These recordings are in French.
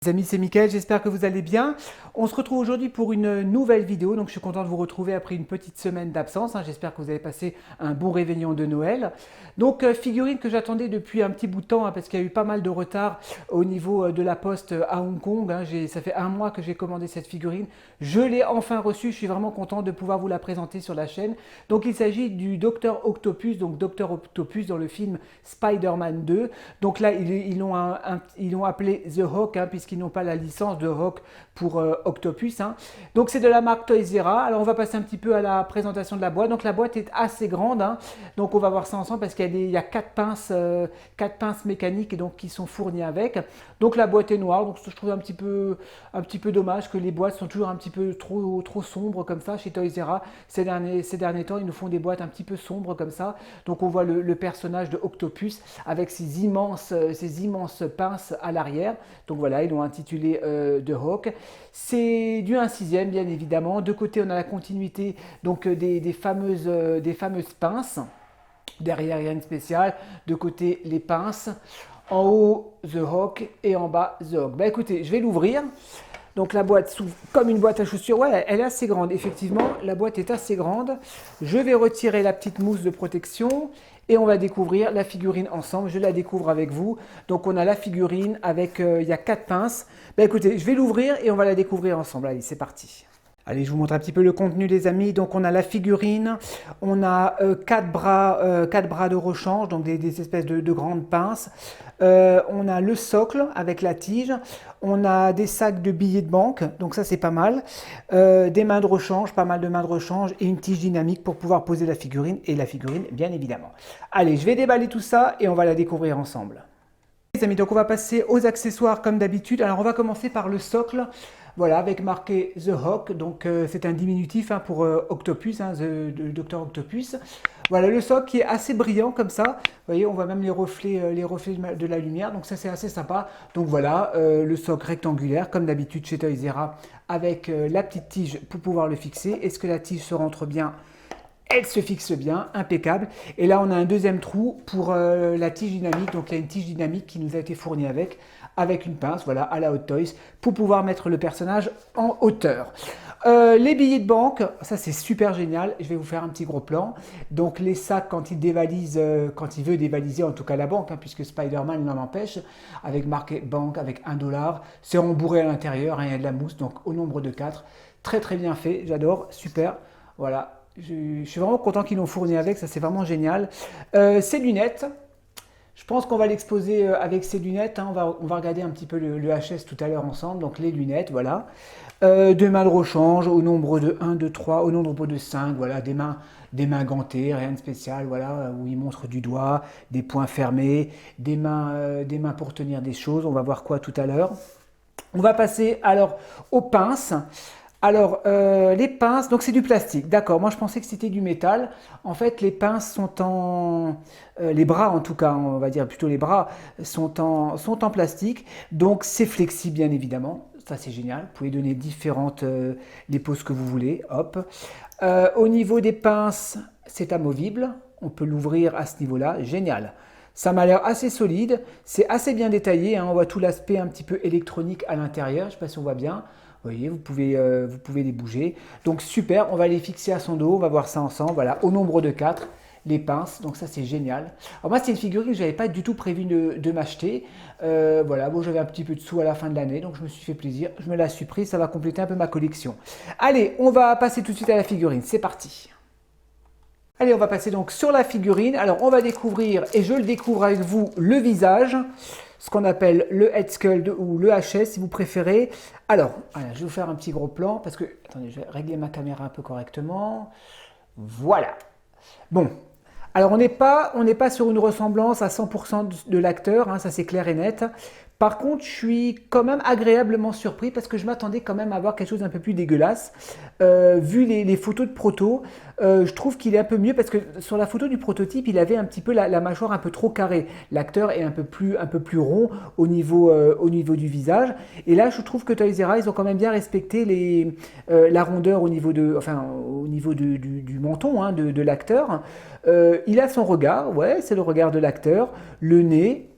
Les amis, c'est Mickaël, j'espère que vous allez bien. On se retrouve aujourd'hui pour une nouvelle vidéo, donc je suis content de vous retrouver après une petite semaine d'absence. J'espère que vous avez passé un bon réveillon de Noël. Donc figurine que j'attendais depuis un petit bout de temps, parce qu'il y a eu pas mal de retard au niveau de la poste à Hong Kong. Ça fait un mois que j'ai commandé cette figurine. Je l'ai enfin reçue, je suis vraiment content de pouvoir vous la présenter sur la chaîne. Donc il s'agit du Dr Octopus, donc Dr Octopus dans le film Spider-Man 2. Donc là, ils l'ont appelé The Hawk, puisqu'ils n'ont pas la licence de Hawk pour Octopus. Donc c'est de la marque Toys R Us. Alors on va passer un petit peu à la présentation de la boîte. Donc la boîte est assez grande, donc on va voir ça ensemble parce qu'il y a quatre pinces mécaniques et donc qui sont fournies avec. Donc la boîte est noire, donc je trouve un petit peu dommage que les boîtes sont toujours un petit peu trop sombres comme ça chez Toys R Us. Ces derniers temps, ils nous font des boîtes un petit peu sombres comme ça. Donc on voit le personnage de Octopus avec ses immenses pinces à l'arrière. Donc voilà, ils l'ont intitulé The Hawk. C'est du 1/6, bien évidemment. De côté, on a la continuité donc des fameuses pinces. Derrière, rien de spécial. De côté, les pinces. En haut, The Hawk et en bas, The Hawk. Écoutez, je vais l'ouvrir. Donc la boîte s'ouvre comme une boîte à chaussures. Ouais, elle est assez grande. Effectivement, la boîte est assez grande. Je vais retirer la petite mousse de protection et on va découvrir la figurine ensemble. Je la découvre avec vous. Donc on a la figurine avec, il y a 4 pinces. Écoutez, je vais l'ouvrir et on va la découvrir ensemble. Allez, c'est parti. Allez, je vous montre un petit peu le contenu, les amis. Donc, on a la figurine, on a 4 bras de rechange, donc des espèces de grandes pinces. On a le socle avec la tige. On a des sacs de billets de banque, donc ça, c'est pas mal. Des mains de rechange, pas mal de mains de rechange et une tige dynamique pour pouvoir poser la figurine et la figurine, bien évidemment. Allez, je vais déballer tout ça et on va la découvrir ensemble. Les amis, donc on va passer aux accessoires comme d'habitude. Alors, on va commencer par le socle. Voilà, avec marqué The Hawk, donc c'est un diminutif pour Octopus, The Dr Octopus. Voilà, le socle qui est assez brillant comme ça. Vous voyez, on voit même les reflets de la lumière, donc ça c'est assez sympa. Donc voilà, le socle rectangulaire, comme d'habitude chez Toys R Us, avec la petite tige pour pouvoir le fixer. Est-ce que la tige se rentre bien ? Elle se fixe bien, impeccable. Et là, on a un deuxième trou pour la tige dynamique. Donc, il y a une tige dynamique qui nous a été fournie avec une pince, voilà, à la Hot Toys, pour pouvoir mettre le personnage en hauteur. Les billets de banque, ça c'est super génial. Je vais vous faire un petit gros plan. Donc, les sacs, quand il dévalise, quand il veut dévaliser, en tout cas la banque, puisque Spider-Man n'en empêche, avec marqué banque, avec $1, c'est rembourré à l'intérieur, il y a de la mousse, donc au nombre de 4. Très très bien fait, j'adore, super. Voilà. Je suis vraiment content qu'ils l'ont fourni avec, ça c'est vraiment génial. Ces lunettes, je pense qu'on va l'exposer avec ces lunettes. On va regarder un petit peu le HS tout à l'heure ensemble. Donc les lunettes, voilà. 2 mains de rechange au nombre de 1, 2, 3, au nombre de 5. Voilà, des mains gantées, rien de spécial. Voilà, où il montre du doigt, des poings fermés, des mains pour tenir des choses. On va voir quoi tout à l'heure. On va passer alors aux pinces. Alors, les pinces, donc c'est du plastique, d'accord. Moi, je pensais que c'était du métal. En fait, les pinces sont les bras en tout cas, on va dire plutôt les bras, sont en plastique. Donc, c'est flexible, bien évidemment. Ça, c'est génial. Vous pouvez donner les poses que vous voulez. Hop. Au niveau des pinces, c'est amovible. On peut l'ouvrir à ce niveau-là. Génial. Ça m'a l'air assez solide. C'est assez bien détaillé. On voit tout l'aspect un petit peu électronique à l'intérieur. Je ne sais pas si on voit bien. Vous voyez, vous pouvez les bouger. Donc super, on va les fixer à son dos, on va voir ça ensemble. Voilà, au nombre de 4, les pinces. Donc ça, c'est génial. Alors moi, c'est une figurine que je n'avais pas du tout prévu de m'acheter. Voilà, bon, j'avais un petit peu de sous à la fin de l'année, donc je me suis fait plaisir. Je me la suis prise, ça va compléter un peu ma collection. Allez, on va passer tout de suite à la figurine. C'est parti. Allez, on va passer donc sur la figurine. Alors, on va découvrir, et je le découvre avec vous, le visage. Ce qu'on appelle le head sculpt ou le HS si vous préférez. Alors, voilà, je vais vous faire un petit gros plan parce que, attendez, je vais régler ma caméra un peu correctement. Voilà. Bon, alors on n'est pas sur une ressemblance à 100% de l'acteur, ça c'est clair et net. Par contre, je suis quand même agréablement surpris parce que je m'attendais quand même à voir quelque chose d'un peu plus dégueulasse. Vu les photos de proto, je trouve qu'il est un peu mieux parce que sur la photo du prototype, il avait un petit peu la mâchoire un peu trop carrée. L'acteur est un peu plus rond au niveau du visage. Et là, je trouve que Toys R Us, ils ont quand même bien respecté la rondeur au niveau du menton de l'acteur. Il a son regard, ouais, c'est le regard de l'acteur, le nez.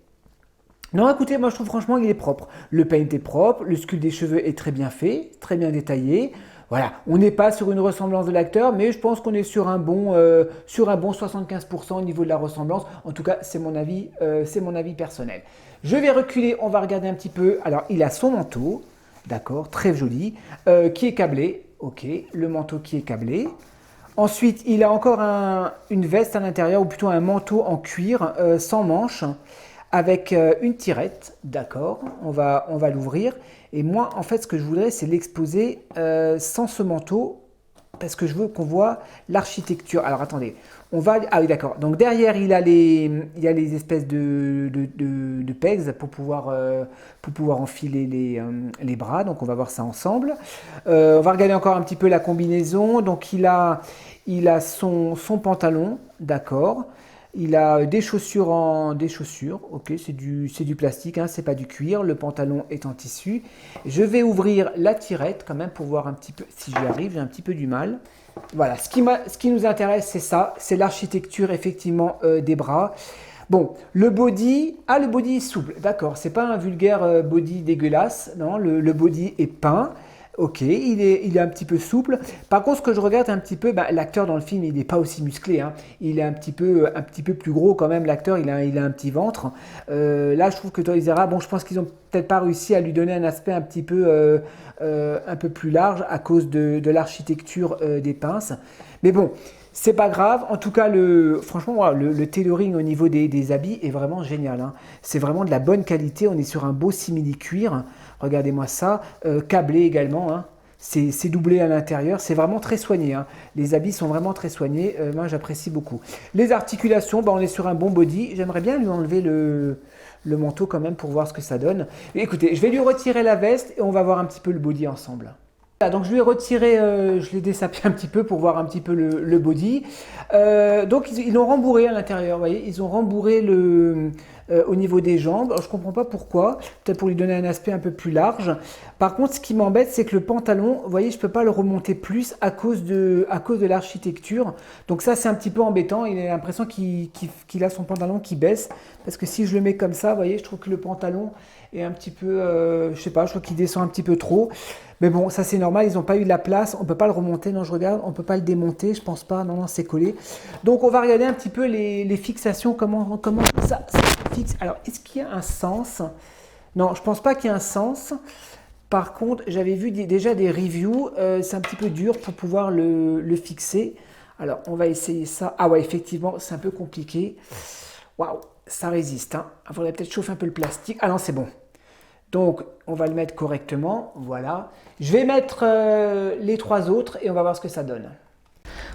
Non, écoutez, moi je trouve franchement il est propre. Le paint est propre, le sculpte des cheveux est très bien fait, très bien détaillé. Voilà, on n'est pas sur une ressemblance de l'acteur, mais je pense qu'on est sur un bon 75% au niveau de la ressemblance. En tout cas, c'est mon avis personnel. Je vais reculer, on va regarder un petit peu. Alors, il a son manteau, d'accord, très joli, qui est câblé. Ok, le manteau qui est câblé. Ensuite, il a encore une veste à l'intérieur, ou plutôt un manteau en cuir sans manches, avec une tirette, d'accord, on va l'ouvrir. Et moi, en fait, ce que je voudrais, c'est l'exposer sans ce manteau, parce que je veux qu'on voit l'architecture. Alors, attendez, ah oui, d'accord. Donc, derrière, il y a les espèces de pegs pour pouvoir enfiler les bras. Donc, on va voir ça ensemble. On va regarder encore un petit peu la combinaison. Donc, il a son pantalon, d'accord. Il a des chaussures ok, c'est du plastique, hein, c'est pas du cuir. Le pantalon est en tissu. Je vais ouvrir la tirette quand même pour voir un petit peu si j'y arrive. J'ai un petit peu du mal. Voilà, ce qui nous intéresse, c'est ça, c'est l'architecture effectivement des bras. Bon, le body est souple, d'accord. C'est pas un vulgaire body dégueulasse, non. Le body est peint. Ok, il est un petit peu souple. Par contre, ce que je regarde un petit peu, l'acteur dans le film, il n'est pas aussi musclé, hein. Il est un petit peu plus gros quand même, l'acteur, il a un petit ventre. Là, je trouve que Toys R Us, bon, je pense qu'ils n'ont peut-être pas réussi à lui donner un aspect un peu plus large à cause de l'architecture des pinces. Mais bon, c'est pas grave. En tout cas, franchement, voilà, le tailoring au niveau des habits est vraiment génial, hein. C'est vraiment de la bonne qualité. On est sur un beau simili-cuir. Regardez-moi ça, câblé également, hein. C'est doublé à l'intérieur, c'est vraiment très soigné, hein. Les habits sont vraiment très soignés, moi j'apprécie beaucoup. Les articulations, on est sur un bon body. J'aimerais bien lui enlever le manteau quand même pour voir ce que ça donne. Et écoutez, je vais lui retirer la veste et on va voir un petit peu le body ensemble. Voilà, donc je lui ai retiré, je l'ai dessapé un petit peu pour voir un petit peu le body. Donc ils l'ont rembourré à l'intérieur, vous voyez, ils ont rembourré au niveau des jambes. Alors, je ne comprends pas pourquoi, peut-être pour lui donner un aspect un peu plus large. Par contre, ce qui m'embête, c'est que le pantalon, vous voyez, je ne peux pas le remonter plus à cause de l'architecture. Donc ça, c'est un petit peu embêtant. Il a l'impression qu'il a son pantalon qui baisse. Parce que si je le mets comme ça, vous voyez, je trouve que le pantalon est un petit peu, je sais pas, je trouve qu'il descend un petit peu trop. Mais bon, ça c'est normal, ils n'ont pas eu de la place, on ne peut pas le remonter, non je regarde, on ne peut pas le démonter, je pense pas, non, c'est collé. Donc on va regarder un petit peu les fixations, comment ça se fixe. Alors, est-ce qu'il y a un sens? Non, je pense pas qu'il y ait un sens. Par contre, j'avais vu déjà des reviews, c'est un petit peu dur pour pouvoir le fixer. Alors, on va essayer ça. Ah ouais, effectivement, c'est un peu compliqué. Waouh, ça résiste, hein. Il faudrait peut-être chauffer un peu le plastique. Ah non, c'est bon. Donc, on va le mettre correctement, voilà. Je vais mettre les trois autres et on va voir ce que ça donne.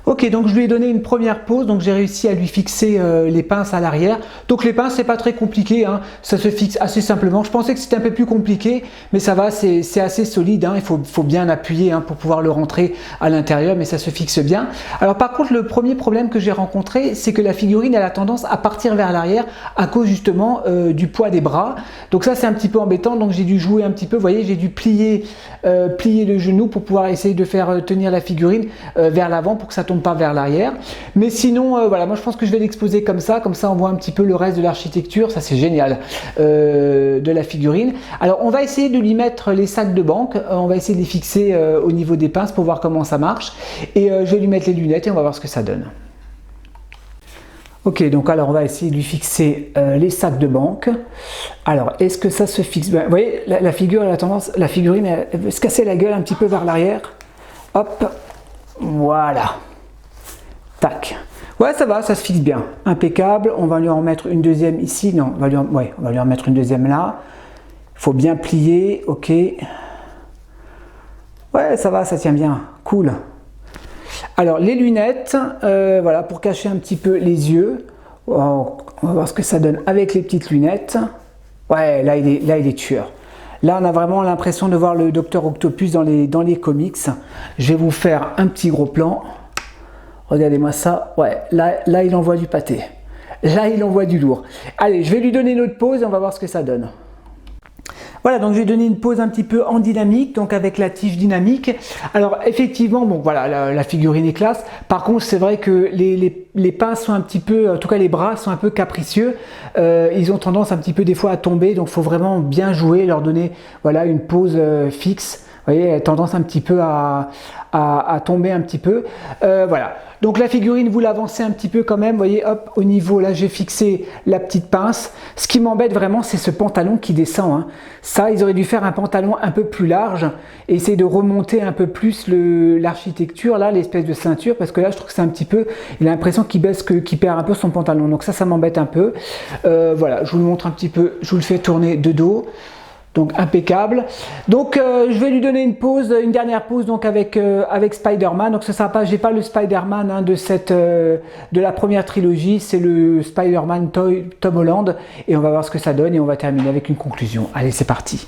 Ok, donc je lui ai donné une première pose, donc j'ai réussi à lui fixer les pinces à l'arrière. Donc les pinces, c'est pas très compliqué, hein, ça se fixe assez simplement. Je pensais que c'était un peu plus compliqué, mais ça va, c'est assez solide, hein, il faut bien appuyer, hein, pour pouvoir le rentrer à l'intérieur, mais ça se fixe bien. Alors par contre, le premier problème que j'ai rencontré, c'est que la figurine elle a tendance à partir vers l'arrière à cause justement du poids des bras. Donc ça c'est un petit peu embêtant, donc j'ai dû jouer un petit peu, vous voyez, j'ai dû plier le genou pour pouvoir essayer de faire tenir la figurine vers l'avant pour que ça tombe pas vers l'arrière. Mais sinon, voilà, moi je pense que je vais l'exposer comme ça on voit un petit peu le reste de l'architecture, ça c'est génial, de la figurine. Alors on va essayer de lui mettre les sacs de banque, on va essayer de les fixer au niveau des pinces pour voir comment ça marche. Et je vais lui mettre les lunettes et on va voir ce que ça donne. Ok, donc alors on va essayer de lui fixer les sacs de banque. Alors, est-ce que ça se fixe bien? Vous voyez, la figurine elle veut se casser la gueule un petit peu vers l'arrière. Hop, voilà. Tac. Ouais, ça va, ça se fixe bien. Impeccable. On va lui en mettre une deuxième ici. Non, on va lui en mettre une deuxième là. Il faut bien plier. Ok. Ouais, ça va, ça tient bien. Cool. Alors, les lunettes, voilà, pour cacher un petit peu les yeux. On va voir ce que ça donne avec les petites lunettes. Ouais, là, il est tueur. Là, on a vraiment l'impression de voir le Docteur Octopus dans les comics. Je vais vous faire un petit gros plan. Regardez-moi ça. Ouais, là, il envoie du pâté. Là, il envoie du lourd. Allez, je vais lui donner une autre pause et on va voir ce que ça donne. Voilà, donc je vais donner une pause un petit peu en dynamique, donc avec la tige dynamique. Alors, effectivement, bon, voilà, la figurine est classe. Par contre, c'est vrai que les les pinces sont un petit peu, en tout cas les bras sont un peu capricieux, ils ont tendance un petit peu des fois à tomber, donc il faut vraiment bien jouer, leur donner voilà, une pose fixe. Vous voyez, elle a tendance un petit peu à tomber un petit peu. Voilà. Donc la figurine, vous l'avancez un petit peu quand même. Vous voyez, hop, au niveau, là, j'ai fixé la petite pince. Ce qui m'embête vraiment, c'est ce pantalon qui descend. Hein. Ça, ils auraient dû faire un pantalon un peu plus large et essayer de remonter un peu plus l'architecture, là, l'espèce de ceinture, parce que là, je trouve que c'est un petit peu, il a l'impression qu'il baisse, qu'il perd un peu son pantalon. Donc ça m'embête un peu. Voilà, je vous le montre un petit peu. Je vous le fais tourner de dos. Donc impeccable. Donc je vais lui donner une dernière pause donc avec Spider-Man. Donc ce sera pas, j'ai pas le Spider-Man hein, de la première trilogie, c'est le Spider-Man Tom Holland et on va voir ce que ça donne et on va terminer avec une conclusion. Allez, c'est parti.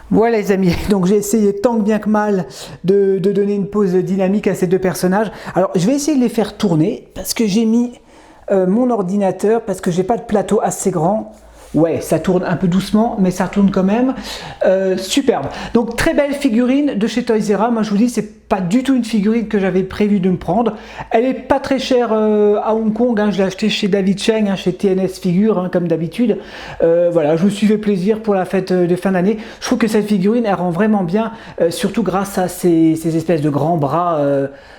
Voilà les amis, donc j'ai essayé tant que bien que mal de donner une pause dynamique à ces deux personnages. Alors je vais essayer de les faire tourner parce que j'ai mis mon ordinateur, parce que j'ai pas de plateau assez grand. Ouais, ça tourne un peu doucement, mais ça tourne quand même. Superbe. Donc, très belle figurine de chez Toys R Us. Moi, je vous dis, c'est pas du tout une figurine que j'avais prévu de me prendre. Elle est pas très chère à Hong Kong. Hein. Je l'ai acheté chez David Cheng, hein, chez TNS Figure, hein, comme d'habitude. Voilà, je me suis fait plaisir pour la fête de fin d'année. Je trouve que cette figurine, elle rend vraiment bien, surtout grâce à ces espèces de grands bras,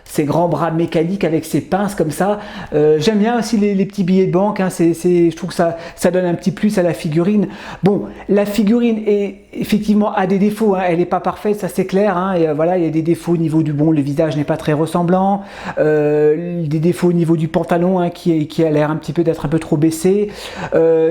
ces grands bras mécaniques avec ces pinces comme ça. J'aime bien aussi les petits billets de banque. Hein. Je trouve que ça donne un petit plus à la figurine. Bon, la figurine est effectivement a des défauts, hein. Elle n'est pas parfaite, ça c'est clair. Hein. Et voilà, il y a des défauts au niveau du le visage n'est pas très ressemblant, des défauts au niveau du pantalon hein, qui a l'air un petit peu d'être un peu trop baissé.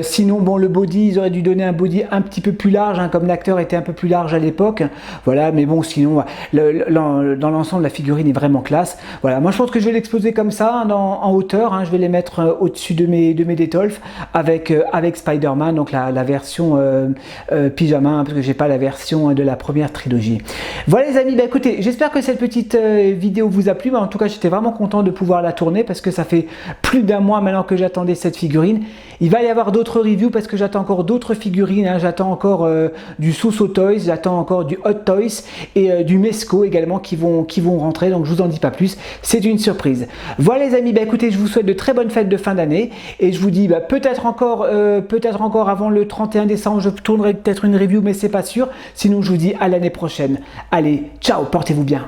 Sinon, bon, le body, ils auraient dû donner un body un petit peu plus large, hein, comme l'acteur était un peu plus large à l'époque. Voilà, mais bon, sinon, dans l'ensemble, la figurine est vraiment classe. Voilà, moi je pense que je vais l'exposer comme ça, hein, en hauteur. Hein, je vais les mettre au-dessus de mes Detolf avec Spider-Man. Donc la version pyjama, hein, parce que j'ai pas la version de la première trilogie. Voilà les amis, bah écoutez, j'espère que cette petite vidéo vous a plu. En tout cas, j'étais vraiment content de pouvoir la tourner parce que ça fait plus d'un mois maintenant que j'attendais cette figurine. Il va y avoir d'autres reviews parce que j'attends encore d'autres figurines. Hein. J'attends encore du Soso Toys, j'attends encore du Hot Toys et du Mezco également qui vont rentrer. Donc je vous en dis pas plus. C'est une surprise. Voilà les amis, bah écoutez, je vous souhaite de très bonnes fêtes de fin d'année et je vous dis bah, peut-être encore avant le 31 décembre, je tournerai peut-être une review, mais c'est pas sûr. Sinon, je vous dis à l'année prochaine. Allez, ciao, portez-vous bien.